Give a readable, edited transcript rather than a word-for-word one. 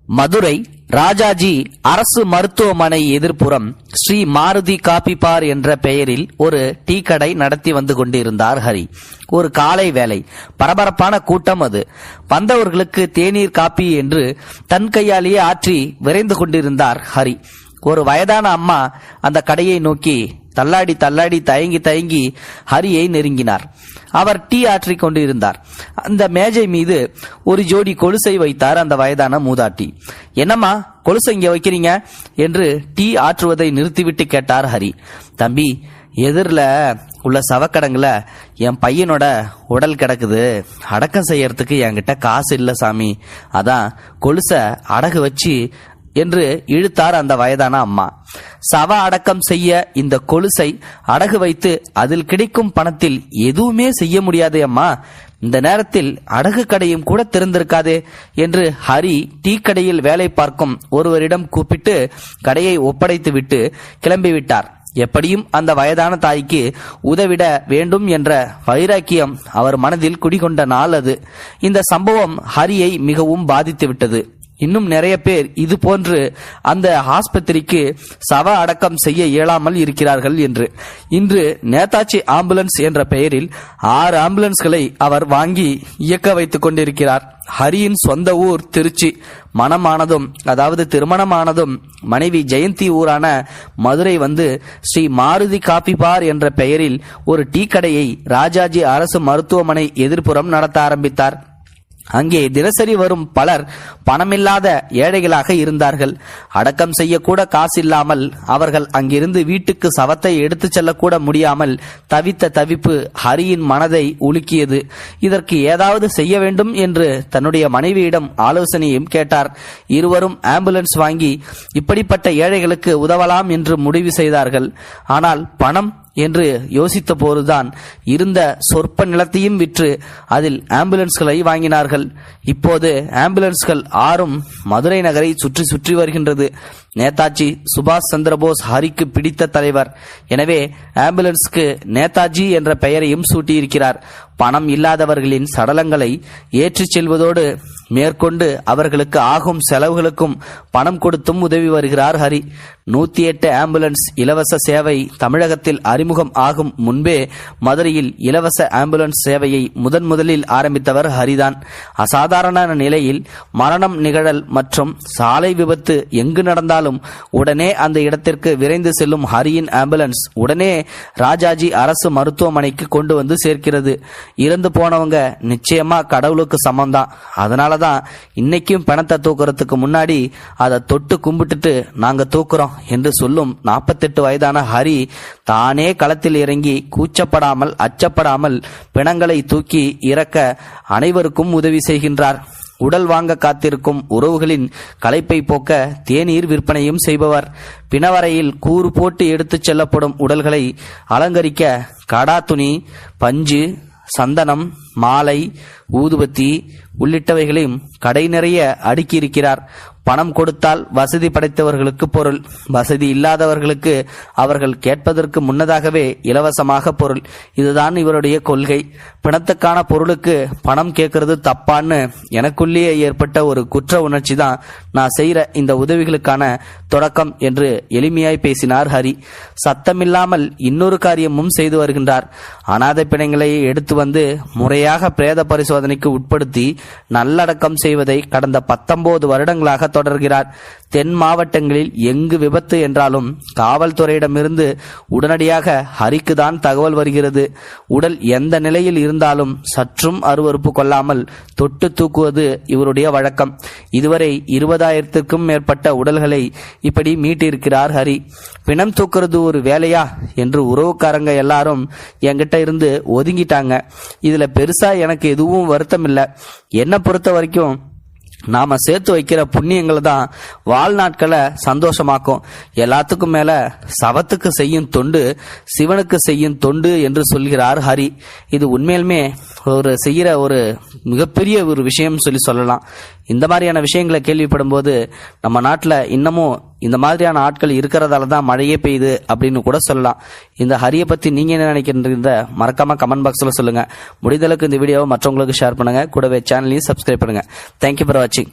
மதுரை ராஜாஜி அரசு மருத்துவமனை எதிர்ப்புறம் ஸ்ரீ மாருதி காபி பார் என்ற பெயரில் ஒரு டீ கடை நடத்தி வந்து கொண்டிருந்தார் ஹரி. ஒரு காலை வேலை, பரபரப்பான கூட்டம். அது வந்தவர்களுக்கு தேநீர் காப்பி என்று தன் கையாலேயே ஆற்றி விரைந்து கொண்டிருந்தார் ஹரி. ஒரு வயதான அம்மா அந்த கடையை நோக்கி தள்ளாடி தள்ளாடி தயங்கி தயங்கி ஹரியை நெருங்கினார். அவர் டீ ஆற்றிக் கொண்டிருந்தார். அந்த மேஜை மீது ஒரு ஜோடி கொலுசை வைத்தார் அந்த வயதான மூதாட்டி. என்னம்மா கொலுசை இங்க வைக்கிறீங்க என்று டீ ஆற்றுவதை நிறுத்திவிட்டு கேட்டார் ஹரி. தம்பி, எதிரில் உள்ள சவக்கடங்குல என் பையனோட உடல் கிடக்குது, அடக்கம் செய்யறதுக்கு என்கிட்ட காசு இல்லை சாமி, அதான் கொலுசை அடகு வச்சு என்று இழுத்தார் அந்த வயதான அம்மா. சவ அடக்கம் செய்ய இந்த கொலுசை அடகு வைத்து அதில் கிடைக்கும் பணத்தில் எதுவுமே செய்ய முடியாது அம்மா, இந்த நேரத்தில் அடகு கடையும் கூட திறந்திருக்காதே என்று ஹரி டீ கடையில் வேலை பார்க்கும் ஒருவரிடம் கூப்பிட்டு கடையை ஒப்படைத்து விட்டு கிளம்பிவிட்டார். எப்படியும் அந்த வயதான தாய்க்கு உதவிட வேண்டும் என்ற வைராக்கியம் அவர் மனதில் குடிகொண்ட நாள் அது. இந்த சம்பவம் ஹரியை மிகவும் பாதித்து விட்டது. இன்னும் நிறைய பேர் இது போன்று அந்த ஆஸ்பத்திரிக்கு சவ அடக்கம் செய்ய இயலாமல் இருக்கிறார்கள் என்று. இன்று நேதாஜி ஆம்புலன்ஸ் என்ற பெயரில் 6 ஆம்புலன்ஸ்களை அவர் வாங்கி இயக்க வைத்துக் கொண்டிருக்கிறார். ஹரியின் சொந்த ஊர் திருச்சி. மனமானதும், அதாவது திருமணமானதும் மனைவி ஜெயந்தி ஊரான மதுரை வந்து ஸ்ரீ மாருதி காபி பார் என்ற பெயரில் ஒரு டீ கடையை ராஜாஜி அரசு மருத்துவமனை எதிர்ப்புறம் நடத்த ஆரம்பித்தார். அங்கே தினசரி வரும் பலர் பணமில்லாத ஏழைகளாக இருந்தார்கள். அடக்கம் செய்யக்கூட காசு இல்லாமல் அவர்கள் அங்கிருந்து வீட்டுக்கு சவத்தை எடுத்து செல்லக்கூட முடியாமல் தவித்த தவிப்பு ஹரியின் மனதை உலுக்கியது. இதற்கு ஏதாவது செய்ய வேண்டும் என்று தன்னுடைய மனைவியிடம் ஆலோசனையும் கேட்டார். இருவரும் ஆம்புலன்ஸ் வாங்கி இப்படிப்பட்ட ஏழைகளுக்கு உதவலாம் என்று முடிவு செய்தார்கள். ஆனால் பணம் என்று யோசித்த போதுதான் இருந்த சொற்ப நிலத்தையும் விற்று அதில் ஆம்புலன்ஸ்களை வாங்கினார்கள். இப்போது ஆம்புலன்ஸ்கள் 6ம் மதுரை நகரை சுற்றி சுற்றி வருகின்றது. நேதாஜி சுபாஷ் சந்திரபோஸ் ஹரிக்கு பிடித்த தலைவர். எனவே ஆம்புலன்ஸ்க்கு நேதாஜி என்ற பெயரையும் சூட்டியிருக்கிறார். பணம் இல்லாதவர்களின் சடலங்களை ஏற்றிச் செல்வதோடு மேற்கொண்டு அவர்களுக்கு ஆகும் செலவுகளுக்கும் பணம் கொடுத்தும் உதவி வருகிறார் ஹரி. 108 ஆம்புலன்ஸ் இலவச சேவை தமிழகத்தில் அறிமுகம் ஆகும் முன்பே மதுரையில் இலவச ஆம்புலன்ஸ் சேவையை முதலில் ஆரம்பித்தவர் ஹரிதான். அசாதாரண நிலையில் மரணம் நிகழல் மற்றும் சாலை விபத்து எங்கு நடந்தாலும் உடனே அந்த இடத்திற்கு விரைந்து செல்லும் ஹரியின் ஆம்புலன்ஸ் உடனே ராஜாஜி அரசு மருத்துவமனைக்கு கொண்டு வந்து சேர்க்கிறது. இறந்து போனவங்க நிச்சயமா கடவுளுக்கு சமம்தான். அதனாலதான் இன்னைக்கும் பணத்தை தூக்குறதுக்கு முன்னாடி அதை தொட்டு கும்பிட்டுட்டு நாங்க தூக்குறோம் என்று சொல்லும் 48 வயதான ஹரி தானே களத்தில் இறங்கி கூச்சப்படாமல் அச்சப்படாமல் பிணங்களை தூக்கி இறக்க அனைவருக்கும் உதவி செய்கின்றார். உடல் வாங்க காத்திருக்கும் உறவுகளின் களைப்பை போக்க தேநீர் விற்பனையும் செய்பவர். பிணவரையில் கூறு போட்டு எடுத்துச் செல்லப்படும் உடல்களை அலங்கரிக்க கடா துணி, பஞ்சு, சந்தனம், மாலை, ஊதுபத்தி உள்ளிட்டவைகளையும் கடை நிறைய அடுக்கியிருக்கிறார். பணம் கொடுத்தால் வசதி படைத்தவர்களுக்கு பொருள், வசதி இல்லாதவர்களுக்கு அவர்கள் கேட்பதற்கு முன்னதாகவே இலவசமாக பொருள். இதுதான் இவருடைய கொள்கை. பிணத்துக்கான பொருளுக்கு பணம் கேட்கறது தப்பான்னு எனக்குள்ளேயே ஏற்பட்ட ஒரு குற்ற உணர்ச்சி தான் நான் செய்கிற இந்த உதவிகளுக்கான தொடக்கம் என்று எளிமையாய் பேசினார் ஹரி. சத்தமில்லாமல் இன்னொரு காரியமும் செய்து வருகின்றார். அநாதை பிணங்களை எடுத்து வந்து முறையாக பிரேத பரிசோதனைக்கு உட்படுத்தி நல்லடக்கம் செய்வதை கடந்த 19 வருடங்களாக தொடர்கிறார். தென் மாவட்டங்களில் எங்கு விபத்து என்றாலும் காவல்துறையிடமிருந்து உடனடியாக ஹரிக்கு தான் தகவல் வருகிறது. உடல் எந்த நிலையில் இருந்தாலும் சற்றும் அருவருப்பு கொள்ளாமல் தொட்டு தூக்குவது இவருடைய வழக்கம். இதுவரை 20,000க்கும் மேற்பட்ட உடல்களை இப்படி மீட்டிருக்கிறார் ஹரி. பிணம் தூக்குறது ஒரு வேலையா என்று உறவுக்காரங்க எல்லாரும் என்கிட்ட இருந்து ஒதுங்கிட்டாங்க. இதுல பெருசா எனக்கு எதுவும் வருத்தம் இல்லை. என்னை பொறுத்த வரைக்கும் நாம சேர்த்து வைக்கிற புண்ணியங்களை தான் வாழ்நாட்களை சந்தோஷமாக்கும். எல்லாத்துக்கும் மேல சவத்துக்கு செய்யும் தொண்டு சிவனுக்கு செய்யும் தொண்டு என்று சொல்கிறார் ஹரி. இது உண்மையிலுமே செய்கிற ஒரு மிகப்பெரிய ஒரு விஷயம் சொல்லலாம். இந்த மாதிரியான விஷயங்களை கேள்விப்படும் போது நம்ம நாட்டில் இன்னமும் இந்த மாதிரியான ஆட்கள் இருக்கிறதால தான் மழையே பெய்யுது அப்படின்னு கூட சொல்லலாம். இந்த ஹரியை பத்தி நீங்க என்ன நினைக்கிறீங்க? மறக்காம கமெண்ட் பாக்ஸ்ல சொல்லுங்க. முடிந்தளவுக்கு இந்த வீடியோவை மற்றவங்களுக்கு ஷேர் பண்ணுங்க. கூடவே சேனலையும் சப்ஸ்கிரைப் பண்ணுங்க. தேங்க்யூ ஃபார் வாட்சிங்.